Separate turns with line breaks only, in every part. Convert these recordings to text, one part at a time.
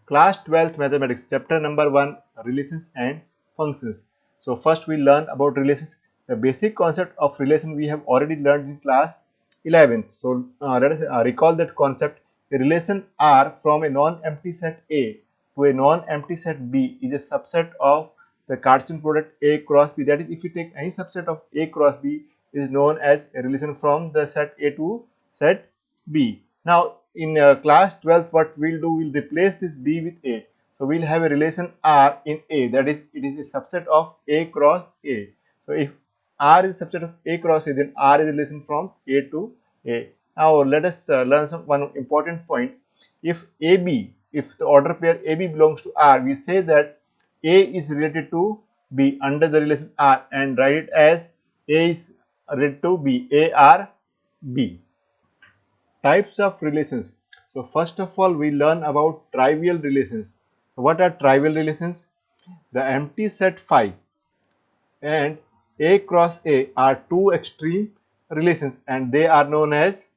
Class 12th Mathematics, chapter number 1, Relations and Functions. So first we learn about relations. The basic concept of relation we have already learned in class 11th. So let us recall that concept. A relation R from a non-empty set A to a non-empty set B is a subset of the Cartesian product A cross B. That is, if you take any subset of A cross B, is known as a relation from the set A to set B. Now in class 12th, what we'll do, we'll replace this B with A. So we'll have a relation R in A, that is, it is a subset of A cross A. So if R is a subset of A cross A, then R is a relation from A to A. Now let us learn one important point. If the order pair AB belongs to R, we say that A is related to B under the relation R, and write it as A is related to B, A R B. Types of relations. So first of all, we learn about trivial relations. So what are trivial relations? The empty set phi and A cross A are two extreme relations, and they are known as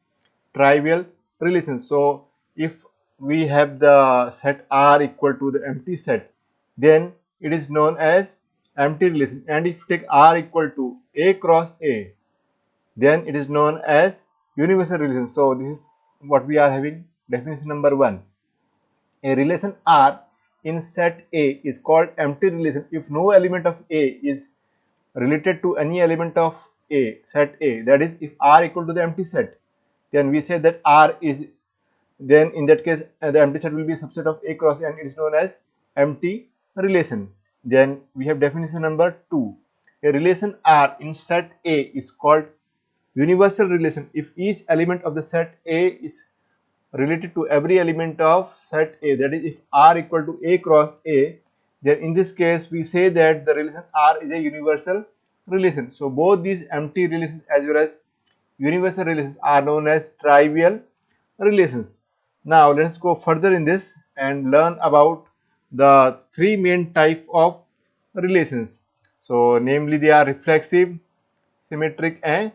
trivial relations. So if we have the set R equal to the empty set, then it is known as empty relation. And if you take R equal to A cross A, then it is known as universal relation. So this is what we are having. Definition number 1. A relation R in set A is called empty relation if no element of A is related to any element of A, set A. That is, if R equal to the empty set, then we say that R is, then in that case the empty set will be a subset of A cross A, and it is known as empty relation. Then we have definition number 2. A relation R in set A is called universal relation if each element of the set A is related to every element of set A. That is, if R equal to A cross A, then in this case we say that the relation R is a universal relation. So both these empty relations as well as universal relations are known as trivial relations. Now let us go further in this and learn about the three main type of relations. So namely, they are reflexive, symmetric and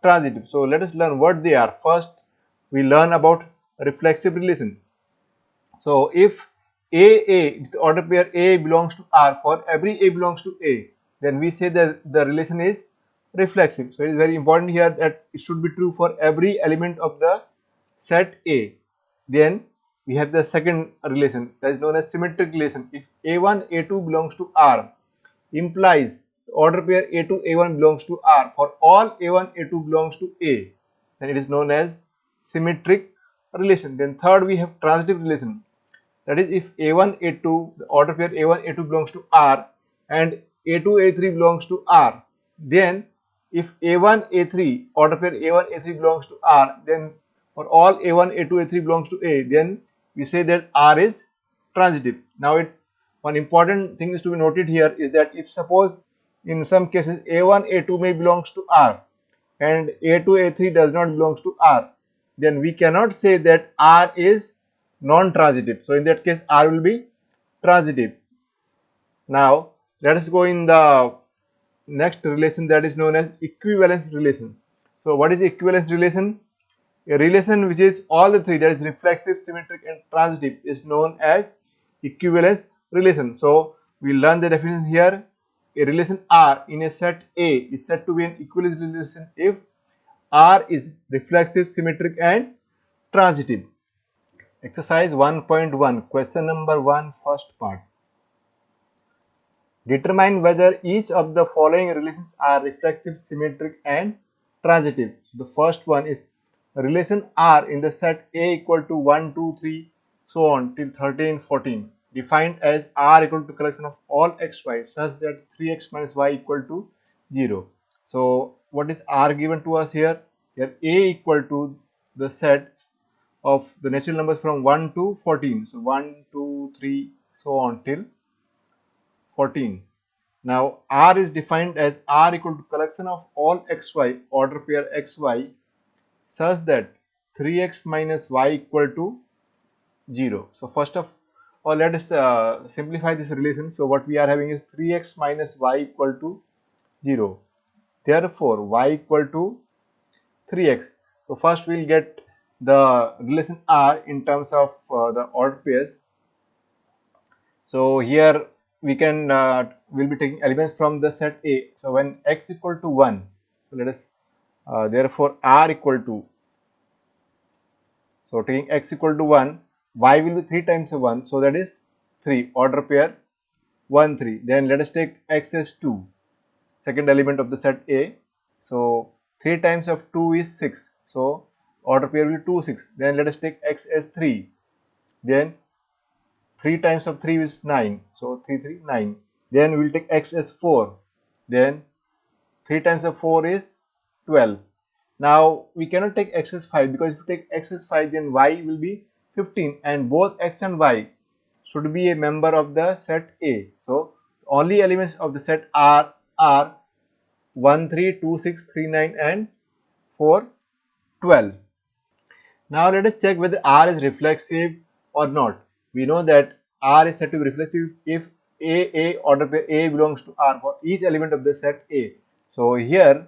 transitive. So let us learn what they are. First, we learn about reflexive relation. So if the order pair A belongs to R, for every A belongs to A, then we say that the relation is reflexive. So it is very important here that it should be true for every element of the set A. Then we have the second relation, that is known as symmetric relation. If A1, A2 belongs to R, implies the order pair A2, A1 belongs to R for all A1, A2 belongs to A, then it is known as symmetric relation. Then third, we have transitive relation. That is, if A1, A2, the order pair A1, A2 belongs to R and A2, A3 belongs to R, then if A1, A3, order pair A1, A3 belongs to R, then for all A1, A2, A3 belongs to A, then we say that R is transitive. Now one important thing is to be noted here is that if suppose in some cases A1, A2 may belongs to R and A2, A3 does not belongs to R, then we cannot say that R is non-transitive. So in that case R will be transitive. Now let us go in the next relation, that is known as equivalence relation. So what is equivalence relation? A relation which is all the three, that is reflexive, symmetric and transitive, is known as equivalence relation. So we learn the definition here. A relation R in a set A is said to be an equivalence relation if R is reflexive, symmetric and transitive. Exercise 1.1, question number 1, first part. Determine whether each of the following relations are reflexive, symmetric and transitive. So the first one is relation R in the set A equal to 1, 2, 3, so on till 13, 14, defined as R equal to collection of all xy such that 3x minus y equal to 0. So what is R given to us here? Here A equal to the set of the natural numbers from 1 to 14. So 1, 2, 3, so on till 14. Now R is defined as R equal to collection of all xy, order pair xy, such that 3x minus y equal to 0. So first of all, let us simplify this relation. So what we are having is 3x minus y equal to 0. Therefore y equal to 3x. So first we will get the relation R in terms of the order pairs. So here we can will be taking elements from the set A. So when x equal to 1, so let us therefore r equal to, so taking x equal to 1, y will be 3 times of 1, so that is 3, order pair 1 3. Then let us take x as 2, second element of the set A. So 3 times of 2 is 6, so order pair will be 2 6. Then let us take x as 3, then 3 times of 3 is 9, so 3 3 9. Then we will take x as 4, then 3 times of 4 is 12. Now we cannot take x as 5, because if you take x as 5, then y will be 15, and both x and y should be a member of the set A. So only elements of the set are 1 3 2 6 3 9 and 4 12. Now let us check whether R is reflexive or not. We know that R is said to be reflexive if A order pair A belongs to R for each element of the set A. So here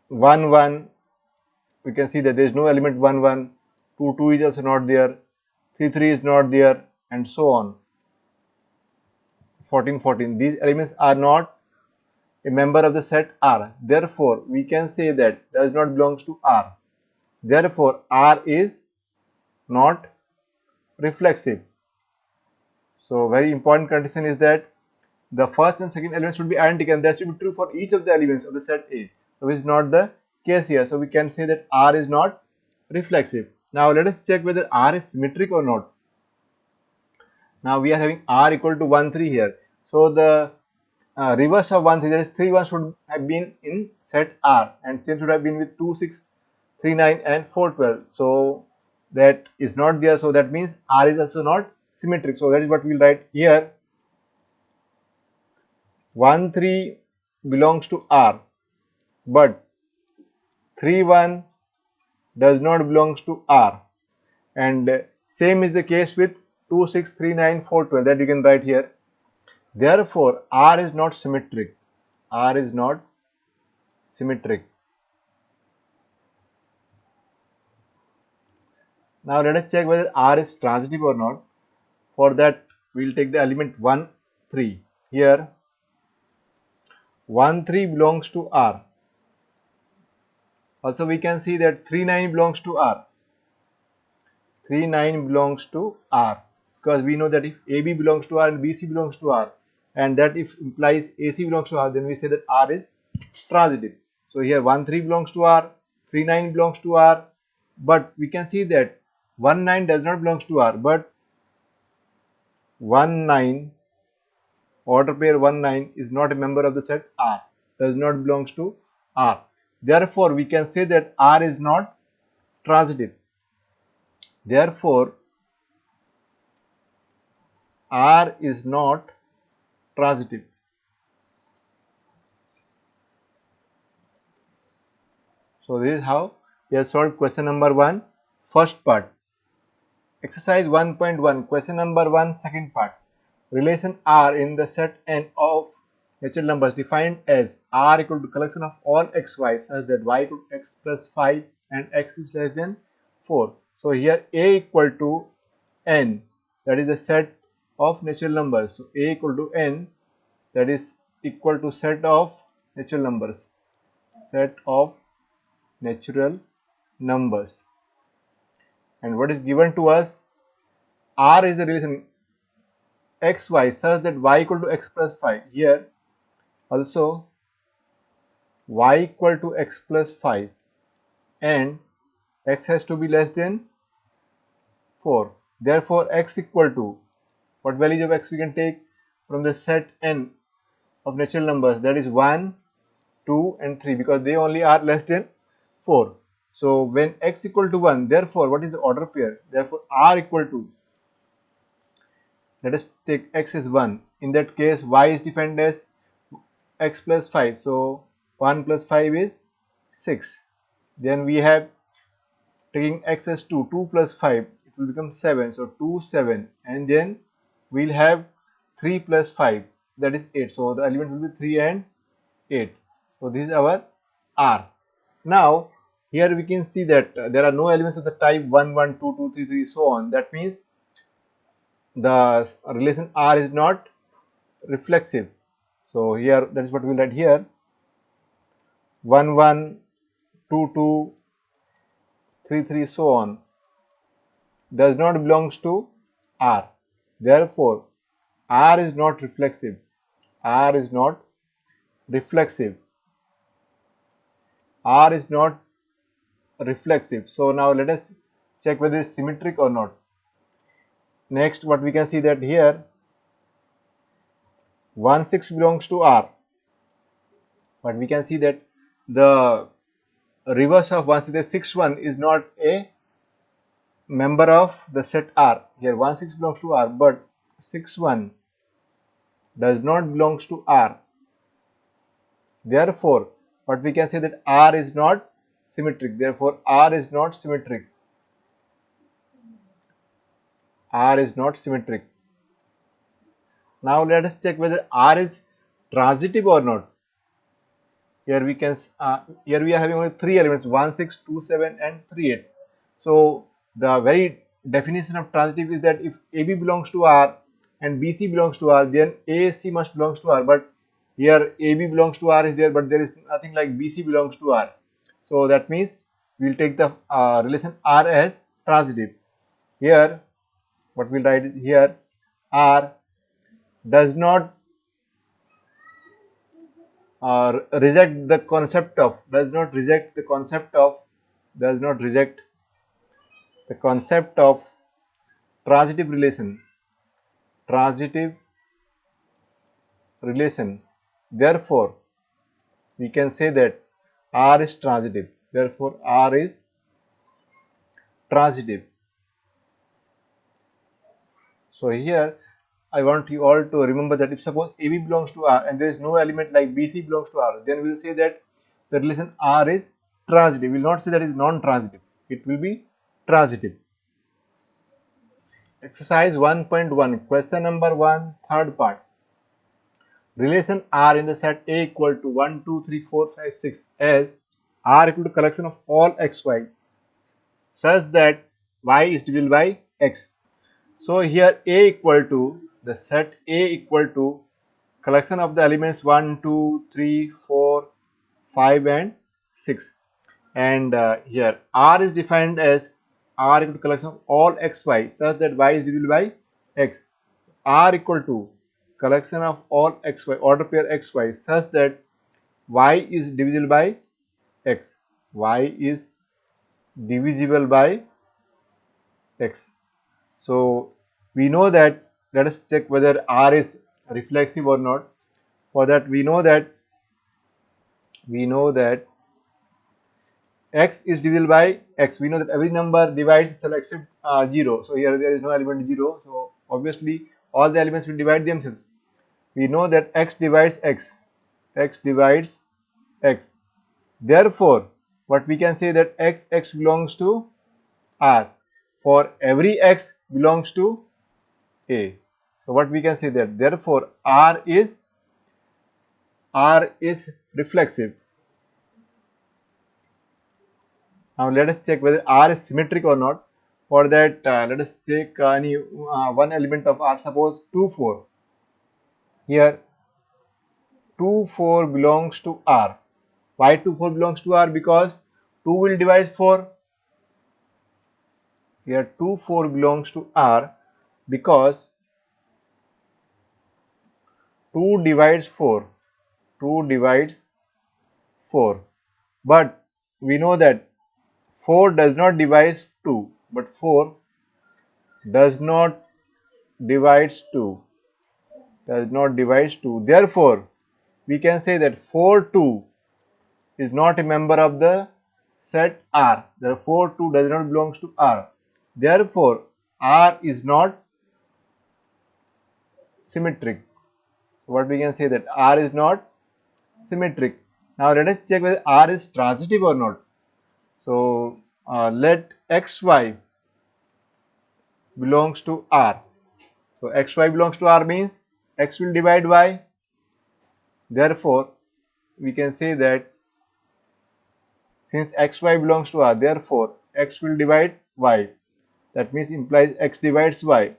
1 1, we can see that there is no element 1 1, 2 2 is also not there, 3 3 is not there, and so on. 14 14. These elements are not a member of the set R. Therefore, we can say that does not belongs to R. Therefore, R is not reflexive. So very important condition is that the first and second elements should be identical, and that should be true for each of the elements of the set A. So which is not the case here. So we can say that R is not reflexive. Now let us check whether R is symmetric or not. Now we are having R equal to 1 3 here. So the reverse of 1 3, that is 3 1 should have been in set R, and same should have been with 2 6 3 9 and 4 12. So that is not there. So that means R is also not symmetric. So that is what we will write here. 1 3 belongs to R, but 3 1 does not belongs to R, and same is the case with 2 6 3 9 4 12, that you can write here. Therefore R is not symmetric. R is not symmetric. Now let us check whether R is transitive or not. For that we will take the element 1 3. Here 1 3 belongs to R. Also we can see that 3 9 belongs to R. 3 9 belongs to R, because we know that if AB belongs to R and BC belongs to R, and that if implies AC belongs to R, then we say that R is transitive. So here 1 3 belongs to R, 3 9 belongs to R, but we can see that 1 9 does not belongs to R, but 1 9, order pair 1 9 is not a member of the set R, does not belongs to R. Therefore we can say that R is not transitive. Therefore R is not transitive. So this is how we have solved question number 1, first part. Exercise 1.1, question number 1, second part. Relation R in the set N of natural numbers defined as R equal to collection of all xy such that y equal to x plus 5 and x is less than 4. So here A equal to N, that is the set of natural numbers. So A equal to N, that is equal to set of natural numbers. Set of natural numbers. And what is given to us? R is the relation xy such that y equal to x plus 5. Here also y equal to x plus 5 and x has to be less than 4. Therefore x equal to, what values of x we can take from the set N of natural numbers, that is 1, 2 and 3, because they only are less than 4. So when x equal to 1, therefore what is the order pair? Therefore R equal to, let us take x as 1. In that case y is defined as x plus 5. So 1 plus 5 is 6. Then we have taking x as 2. 2 plus 5, it will become 7. So 2 7, and then we'll have 3 plus 5, that is 8. So the element will be 3 and 8. So this is our R. Now here we can see that there are no elements of the type 1 1 2 2 3 3 so on. That means the relation R is not reflexive. So here, that is what we will write here. 1 1, 2 2, 3 3, so on, does not belongs to R. Therefore, R is not reflexive. R is not reflexive. R is not reflexive. So now let us check whether it is symmetric or not. Next, what we can see that here 1 6 belongs to R, but we can see that the reverse of 1 6 1 is not a member of the set R. Here 1 6 belongs to R, but 6 1 does not belongs to R. Therefore, what we can say that R is not symmetric. Therefore, R is not symmetric. R is not symmetric. Now let us check whether R is transitive or not. Here we can here we are having only three elements 1 6 2 7 and 3 8. So the very definition of transitive is that if AB belongs to R and BC belongs to R, then AC must belongs to R. But here AB belongs to R is there, but there is nothing like BC belongs to R. So that means we will take the relation R as transitive. Here what we will write here, R does not reject the concept of, does not reject the concept of, does not reject the concept of transitive relation, transitive relation. Therefore, we can say that R is transitive. Therefore, R is transitive. So here I want you all to remember that if suppose AB belongs to R and there is no element like BC belongs to R, then we will say that the relation R is transitive. We will not say that it is non-transitive. It will be transitive. Exercise 1.1, question number 1, third part. Relation R in the set A equal to 1, 2, 3, 4, 5, 6 as R equal to collection of all xy such that y is divisible by x. So here A equal to, the set A equal to collection of the elements 1, 2, 3, 4, 5 and 6, and here R is defined as R equal to collection of all xy such that y is divisible by x. R equal to collection of all xy, order pair xy such that y is divisible by x. Y is divisible by x. So we know that, let us check whether R is reflexive or not. For that we know that x is divisible by x. We know that every number divides itself except 0. So here there is no element 0. So obviously all the elements will divide themselves. We know that x divides x. X divides x. Therefore, what we can say that x belongs to R. For every x belongs to A. So what we can say that therefore R is reflexive. Now let us check whether R is symmetric or not. For that, let us take any one element of R. Suppose 2 4. Here 2 4 belongs to R. Why 2 4 belongs to R? Because 2 will divide 4. Here 2 4 belongs to R because 2 divides 4. 2 divides 4. But we know that 4 does not divide 2, but 4 does not divides 2. Does not divides 2. Therefore, we can say that 4 2 is not a member of the set R. Therefore, 2 does not belongs to R. Therefore, R is not symmetric. What we can say that R is not symmetric. Now let us check whether R is transitive or not. So let xy belongs to R. So xy belongs to R means x will divide y. Therefore, we can say that since xy belongs to R, therefore x will divide y. That means implies x divides y.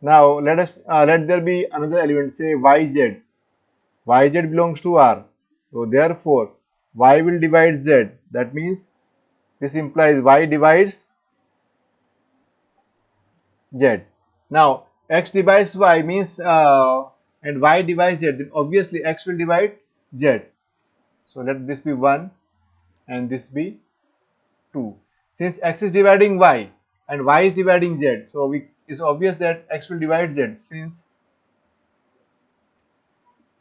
Now let there be another element, say yz. Yz belongs to R. So therefore y will divide z. That means this implies y divides z. Now x divides y means and y divides z, then obviously x will divide z. So let this be 1 and this be 2. Since x is dividing y and y is dividing z, so it's obvious that x will divide z. Since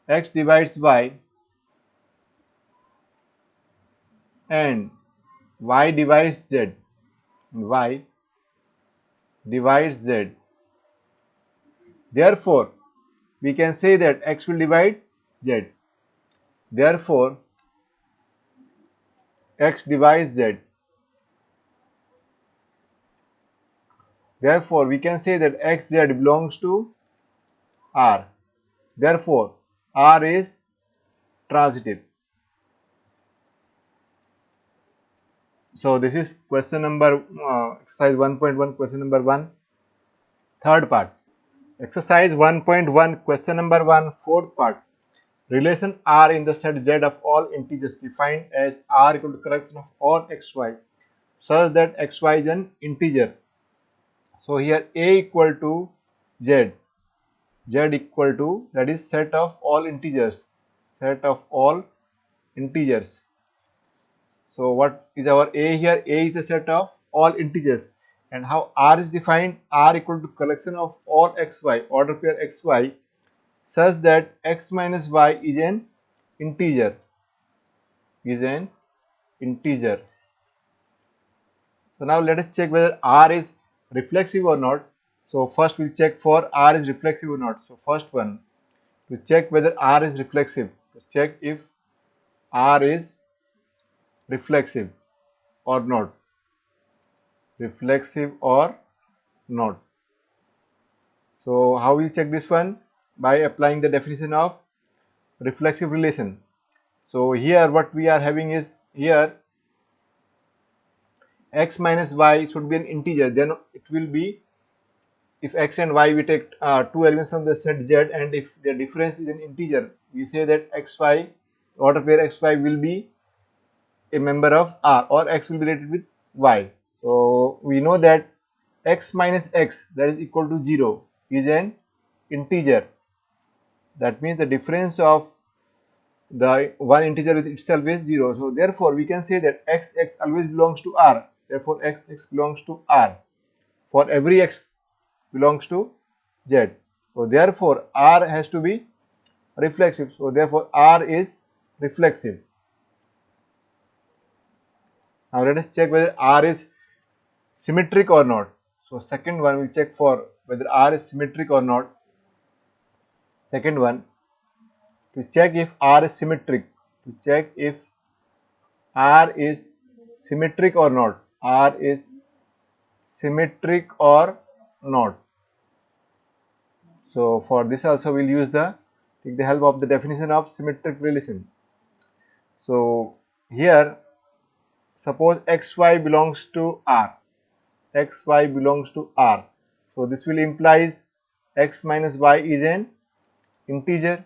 x divides y and y divides z, y divides z, therefore we can say that x will divide z. Therefore x divides z. Therefore we can say that xz belongs to R. Therefore R is transitive. So this is question number exercise 1.1, question number 1, third part. Exercise 1.1, question number 1, fourth part. Relation R in the set Z of all integers defined as R equal to correction of all xy such that xy is an integer. So here A equal to Z, Z equal to, that is set of all integers, set of all integers. So what is our A here? A is the set of all integers. And how R is defined? R equal to collection of all xy, order pair xy, such that x minus y is an integer, is an integer. So now let us check whether R is reflexive or not. So first we'll check for R is reflexive or not. So first one, to check whether R is reflexive, to check if R is reflexive or not, reflexive or not. So how we check this one? By applying the definition of reflexive relation. So here what we are having is, here x minus y should be an integer, then it will be, if x and y we take two elements from the set Z, and if the difference is an integer, we say that xy, order pair xy will be a member of R, or x will be related with y. So we know that x minus x, that is equal to 0, is an integer. That means the difference of the one integer with itself is 0. So therefore we can say that x always belongs to R. Therefore x belongs to R for every x belongs to Z. So therefore R has to be reflexive. So therefore R is reflexive. Now let us check whether R is symmetric or not. So second one, we check for whether R is symmetric or not. Second one, to check if R is symmetric, to check if R is symmetric or not, R is symmetric or not. So for this also we'll use take the help of the definition of symmetric relation. So here suppose xy belongs to R, xy belongs to R. So this will implies x minus y is an integer.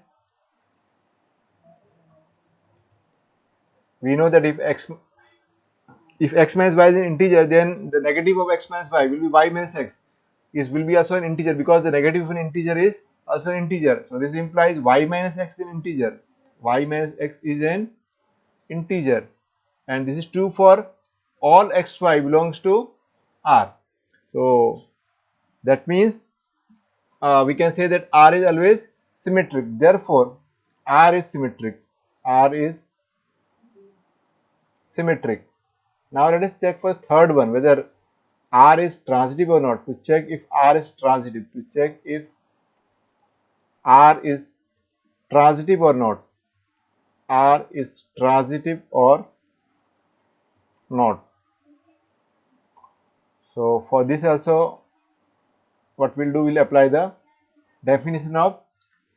We know that if x minus y is an integer, then the negative of x minus y will be y minus x. It will be also an integer, because the negative of an integer is also an integer. So this implies y minus x is an integer. Y minus x is an integer, and this is true for all xy belongs to R. So that means we can say that R is always symmetric. Therefore R is symmetric. R is symmetric. Now let us check for third one whether R is transitive or not. To check if R is transitive, to check if R is transitive or not, R is transitive or not. So for this also what we'll do, we'll apply the definition of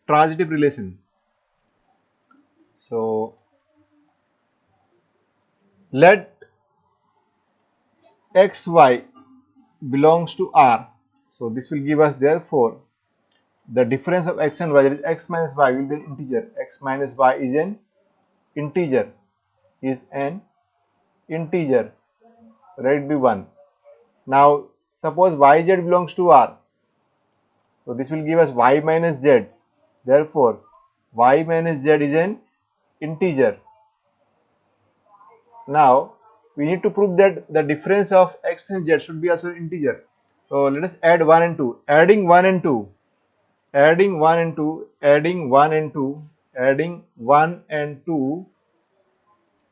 transitive relation. So let xy belongs to R. So this will give us, therefore, the difference of x and y, that is x minus y, will be an integer. X minus y is an integer. Let it be 1. Now suppose yz belongs to R. So this will give us y minus z. Therefore, y minus z is an integer. Now we need to prove that the difference of x and z should be also an integer. So let us add 1 and 2. Adding 1 and 2, adding 1 and 2, adding 1 and 2, adding 1 and 2,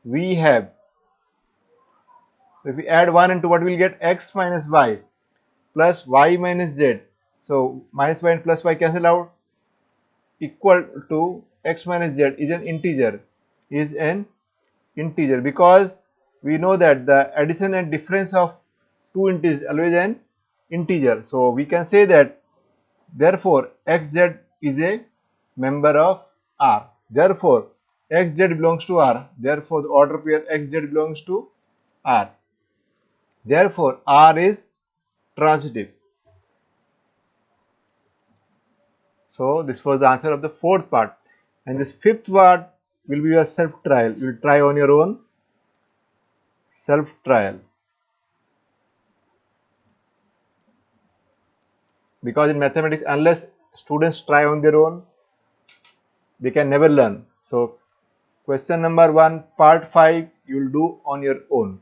we have, if we add 1 and 2, what we will get? X minus y plus y minus z. So minus y and plus y cancel out, equal to x minus z is an integer, because we know that the addition and difference of two integers is always an integer. So we can say that, therefore xz is a member of R. Therefore xz belongs to R. Therefore the order pair xz belongs to R. Therefore R is transitive. So this was the answer of the fourth part, and this fifth part will be a self trial. You will try on your own. Self trial, because in mathematics, unless students try on their own, they can never learn. So question number 1, part 5, you will do on your own.